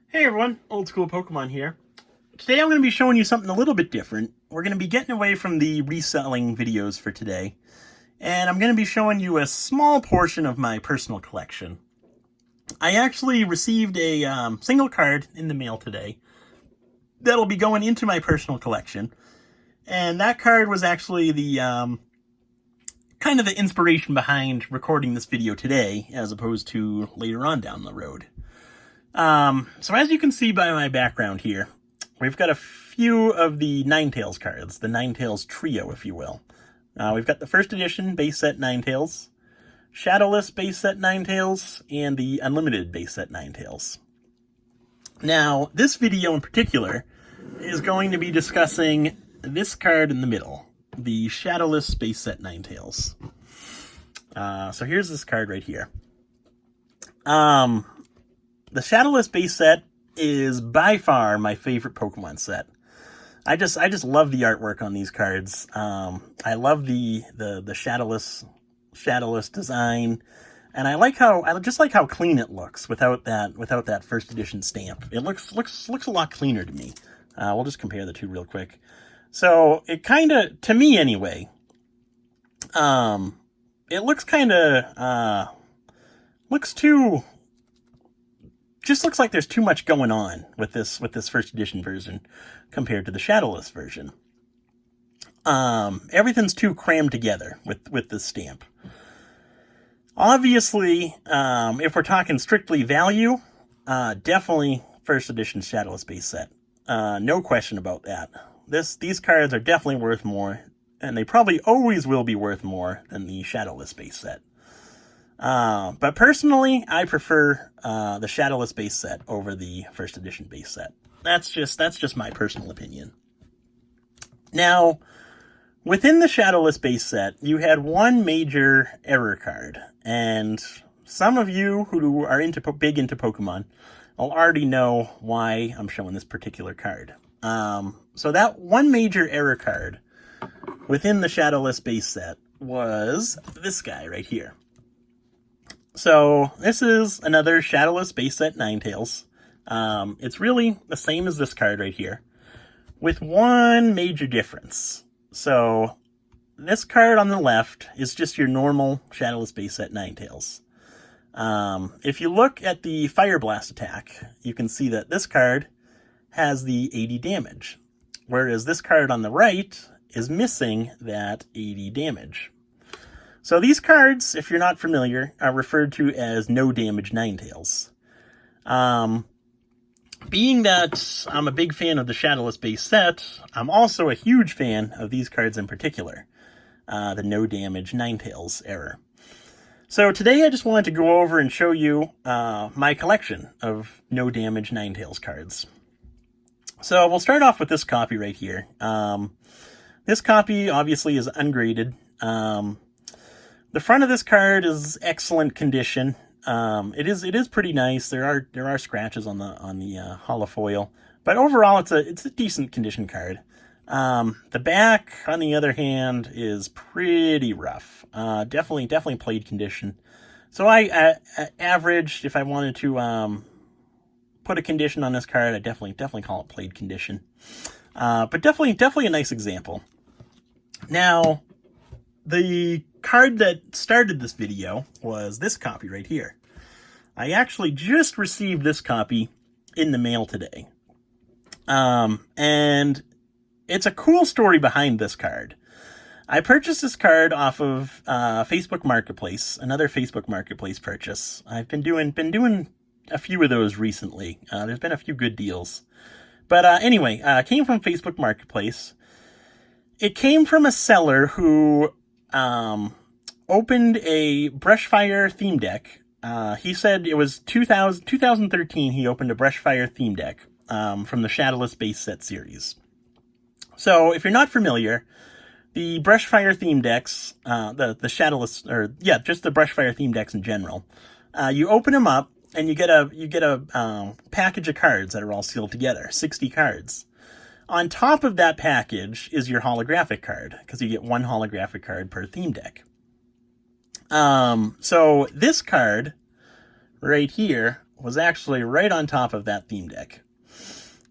Hey everyone, Old School Pokemon here. Today I'm going to be showing you something a little bit different. We're going to be getting away from the reselling videos for today, and I'm going to be showing you a small portion of my personal collection. I actually received a single card in the mail today that'll be going into my personal collection, and that card was actually the kind of the inspiration behind recording this video today, as opposed to later on down the road. So as you can see by my background here, we've got a few of the Ninetales cards, the Ninetales trio, if you will. We've got the first edition base set Ninetales, Shadowless base set Ninetales, and the Unlimited base set Ninetales. Now, this video in particular is going to be discussing this card in the middle, the Shadowless base set Ninetales. So here's this card right here. The Shadowless base set is by far my favorite Pokemon set. I just love the artwork on these cards. I love the Shadowless design, and I just like how clean it looks without that first edition stamp. It looks a lot cleaner to me. We'll just compare the two real quick. So it kind of, to me anyway, it looks kind of just looks like there's too much going on with this first edition version compared to the Shadowless version. Everything's too crammed together with this stamp. Obviously, if we're talking strictly value, definitely first edition Shadowless base set. No question about that. These cards are definitely worth more, and they probably always will be worth more than the Shadowless base set. But personally, I prefer the Shadowless base set over the first edition base set. That's just my personal opinion. Now, within the Shadowless base set, you had one major error card, and some of you who are big into Pokemon will already know why I'm showing this particular card. So that one major error card within the Shadowless base set was this guy right here. So this is another Shadowless base set Ninetales. It's really the same as this card right here, with one major difference. So this card on the left is just your normal Shadowless base set Ninetales. If you look at the Fire Blast attack, you can see that this card has the 80 damage, whereas this card on the right is missing that 80 damage. So these cards, if you're not familiar, are referred to as no damage Ninetales. Being that I'm a big fan of the Shadowless base set, I'm also a huge fan of these cards in particular, the no damage Ninetales error. So today I just wanted to go over and show you my collection of no damage Ninetales cards. So we'll start off with this copy right here. This copy obviously is ungraded. The front of this card is excellent condition. It is pretty nice. There are scratches on the holofoil, but overall it's a decent condition card. The back, on the other hand, is pretty rough. Definitely played condition. So I averaged, if I wanted to put a condition on this card, I definitely call it played condition. But definitely a nice example. Now, the card that started this video was this copy right here. I actually just received this copy in the mail today. And it's a cool story behind this card. I purchased this card off of Facebook Marketplace, another Facebook Marketplace purchase. I've been doing a few of those recently. There's been a few good deals. But anyway, it came from Facebook Marketplace. It came from a seller who opened a Brushfire theme deck. He said it was 2013 he opened a Brushfire theme deck from the Shadowless base set series. So if you're not familiar, the Brushfire theme decks, the Shadowless, just the Brushfire theme decks in general, you open them up and you get a package of cards that are all sealed together, 60 cards. On top of that package is your holographic card, because you get one holographic card per theme deck. So this card right here was actually right on top of that theme deck.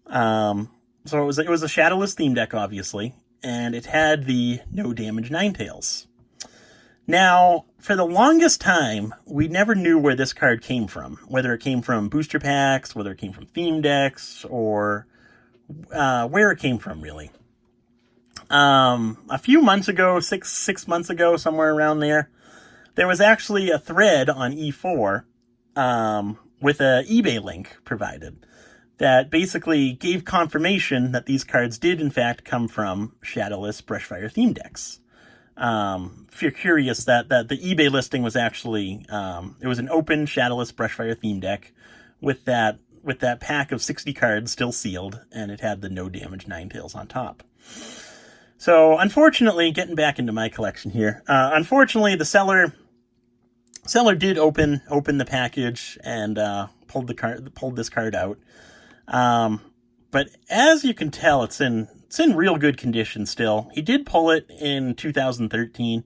So it was a Shadowless theme deck, obviously, and it had the no damage Ninetales. Now, for the longest time, we never knew where this card came from, whether it came from booster packs, whether it came from theme decks, or where it came from, really. A few months ago, six months ago, somewhere around there was actually a thread on E4 with an eBay link provided that basically gave confirmation that these cards did, in fact, come from Shadowless Brushfire theme decks. If you're curious, that the eBay listing was actually, it was an open Shadowless Brushfire theme deck with that pack of 60 cards still sealed, and it had the no damage Ninetales on top. So, unfortunately, getting back into my collection here, unfortunately, the seller did open the package and pulled this card out. But as you can tell, it's in real good condition still. He did pull it in 2013,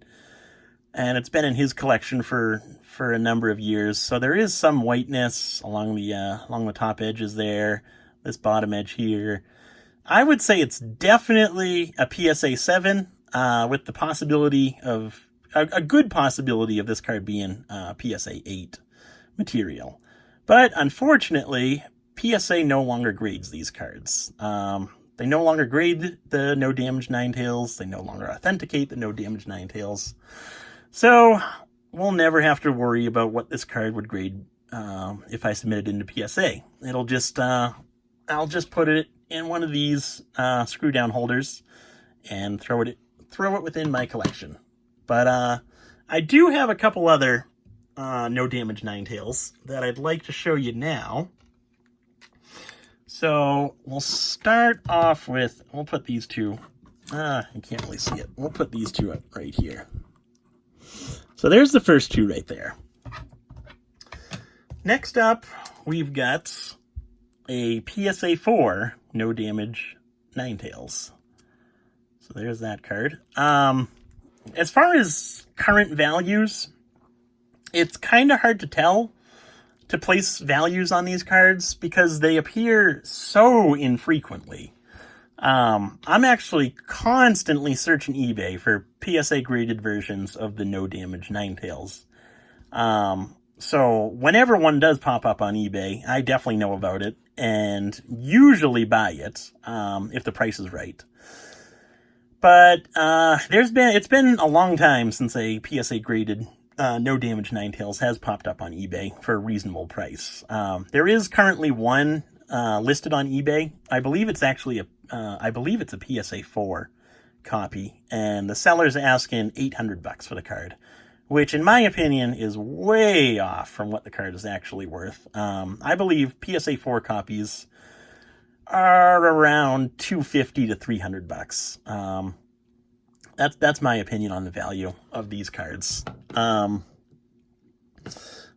and it's been in his collection for a number of years. So there is some whiteness along the top edges there, this bottom edge here. I would say it's definitely a PSA 7, with the possibility of a good possibility of this card being PSA 8 material. But unfortunately, PSA no longer grades these cards. They no longer grade the no damage Ninetales. They no longer authenticate the no damage Ninetales. So we'll never have to worry about what this card would grade if I submit it into PSA. It'll just I'll just put it in one of these screw down holders and throw it within my collection. But I do have a couple other no damage Ninetales that I'd like to show you now. So we'll start off with, we'll put these two, you can't really see it. We'll put these two up right here. So there's the first two right there. Next up, we've got a PSA 4 no damage Ninetales. So there's that card. As far as current values, it's kind of hard to tell, to place values on these cards because they appear so infrequently. I'm actually constantly searching eBay for PSA graded versions of the no damage Ninetales. So whenever one does pop up on eBay, I definitely know about it and usually buy it if the price is right. But it's been a long time since a PSA graded no damage Ninetales has popped up on eBay for a reasonable price. There is currently one listed on eBay. I believe it's actually a PSA 4 copy, and the seller's asking $800 for the card, which in my opinion is way off from what the card is actually worth. I believe PSA 4 copies are around $250 to $300. That's my opinion on the value of these cards.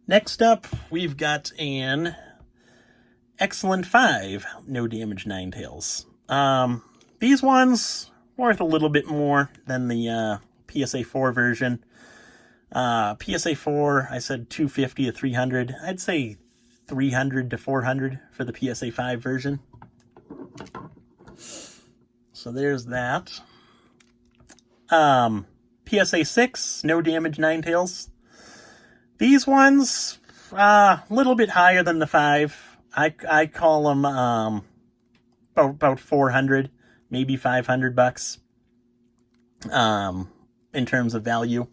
Next up, we've got an Excellent 5 no damage Ninetales. These ones worth a little bit more than the PSA 4 version. PSA 4, I said 250 to 300. I'd say 300 to 400 for the PSA 5 version. So there's that. PSA 6, no damage Ninetales. These ones, a little bit higher than the 5. I call them about 400, maybe $500 in terms of value.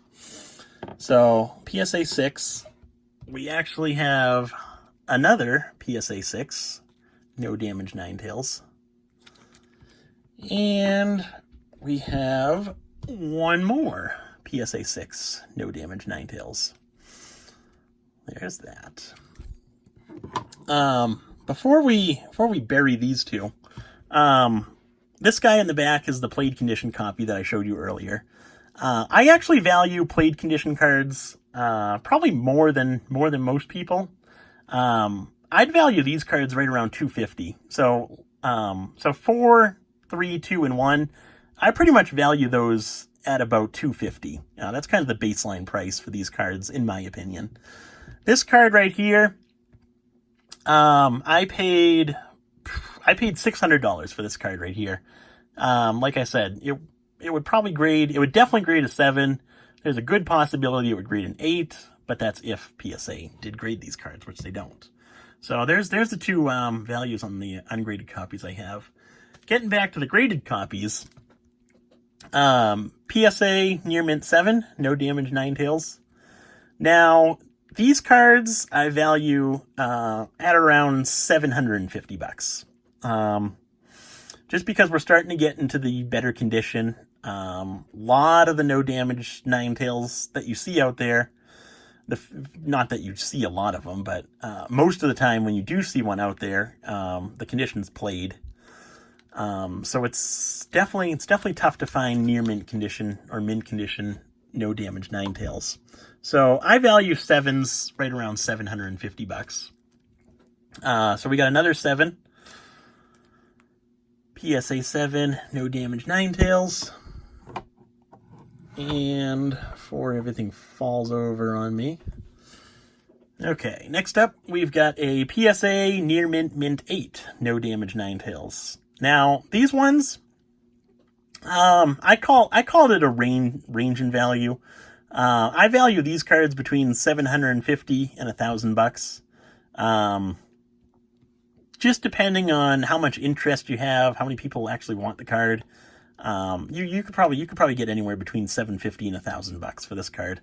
So PSA 6, we actually have another PSA 6, no damage Ninetales. And we have one more PSA 6, no damage Ninetales. There's that. Before we bury these two, this guy in the back is the played condition copy that I showed you earlier. I actually value played condition cards probably more than most people. I'd value these cards right around $250. So 4, 3, 2, and 1. I pretty much value those at about $250. That's kind of the baseline price for these cards, in my opinion. This card right here, I paid $600 for this card right here. Like I said, it would probably grade. It would definitely grade a 7. There's a good possibility it would grade an 8, but that's if PSA did grade these cards, which they don't. So there's the two values on the ungraded copies I have. Getting back to the graded copies, PSA Near Mint 7, No Damage Ninetales. Now, these cards I value at around $750. Just because we're starting to get into the better condition. Lot of the no damage Ninetales that you see out there, not that you see a lot of them, but most of the time when you do see one out there, the condition's played. So it's definitely tough to find near mint condition or mint condition no damage Ninetales. So I value 7s right around $750. So we got another 7. PSA 7, No Damage Ninetales. And before everything falls over on me. Okay, next up, we've got a PSA Near Mint Mint 8, No Damage Ninetales. Now, these ones, I called it a range in value. I value these cards between $750 and $1,000. Just depending on how much interest you have, how many people actually want the card. You could probably get anywhere between $750 and $1,000 for this card.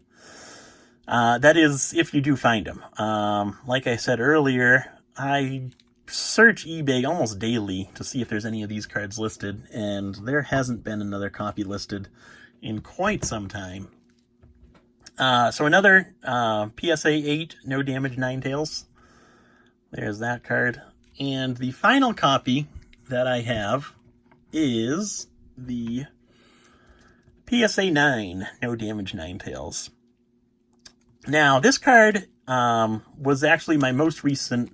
That is if you do find them. Like I said earlier, I search eBay almost daily to see if there's any of these cards listed, and there hasn't been another copy listed in quite some time. So another PSA 8 No Damage Ninetales. There's that card. And the final copy that I have is the PSA 9 No Damage Ninetales. Now, this card was actually my most recent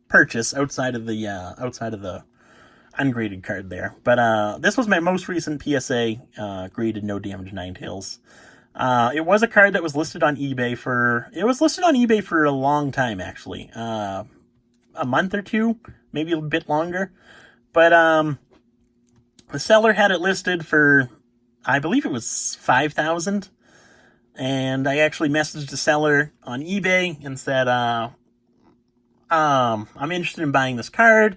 purchase outside of the ungraded card there. But this was my most recent PSA graded No Damage Ninetales. It was a card that was listed on eBay for a long time, actually. A month or two, maybe a bit longer. But the seller had it listed for, I believe it was $5,000. And I actually messaged the seller on eBay and said, I'm interested in buying this card.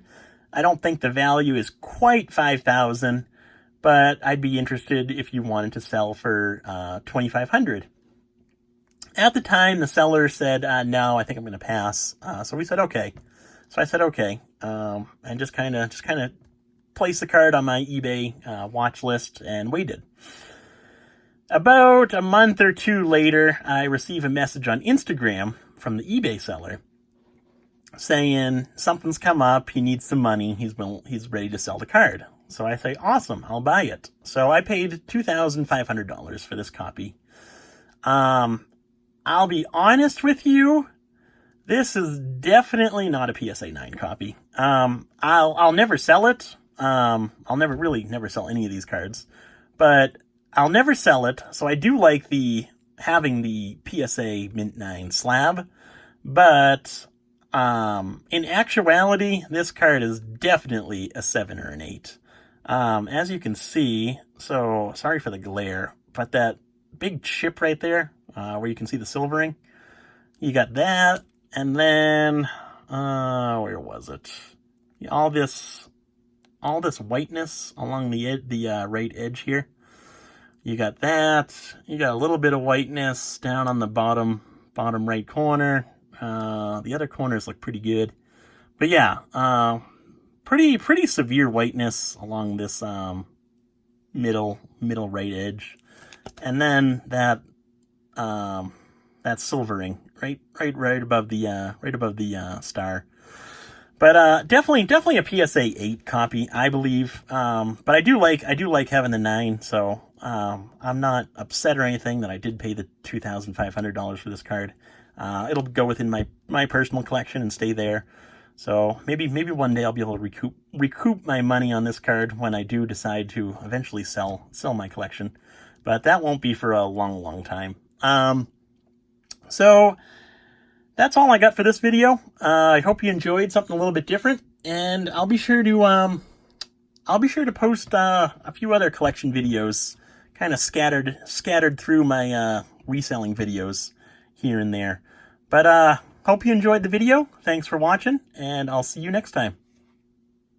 I don't think the value is quite $5,000. But I'd be interested if you wanted to sell for $2,500. At the time, the seller said, no, I think I'm going to pass. So we said, okay. So I said, okay. And just kind of placed the card on my eBay watch list and waited. About a month or two later, I receive a message on Instagram from the eBay seller saying something's come up. He needs some money. He's ready to sell the card. So I say, awesome, I'll buy it. So I paid $2,500 for this copy. I'll be honest with you, this is definitely not a PSA 9 copy. I'll never sell it. I'll never sell any of these cards. But I'll never sell it, so I do like having the PSA Mint 9 slab. But in actuality, this card is definitely a 7 or an 8. As you can see, so sorry for the glare, but that big chip right there, where you can see the silvering, you got that, and then, where was it? All this whiteness along the right edge here. You got that. You got a little bit of whiteness down on the bottom right corner. The other corners look pretty good, but yeah, pretty severe whiteness along this middle right edge, and then that silvering right above the star. But definitely a PSA 8 copy, I believe. But I do like having the 9, so I'm not upset or anything that I did pay the $2,500 for this card. It'll go within my personal collection and stay there. So maybe one day I'll be able to recoup my money on this card when I do decide to eventually sell my collection. But that won't be for a long time. So that's all I got for this video. I hope you enjoyed something a little bit different, and I'll be sure to post a few other collection videos, kind of scattered through my reselling videos here and there. But hope you enjoyed the video. Thanks for watching, and I'll see you next time.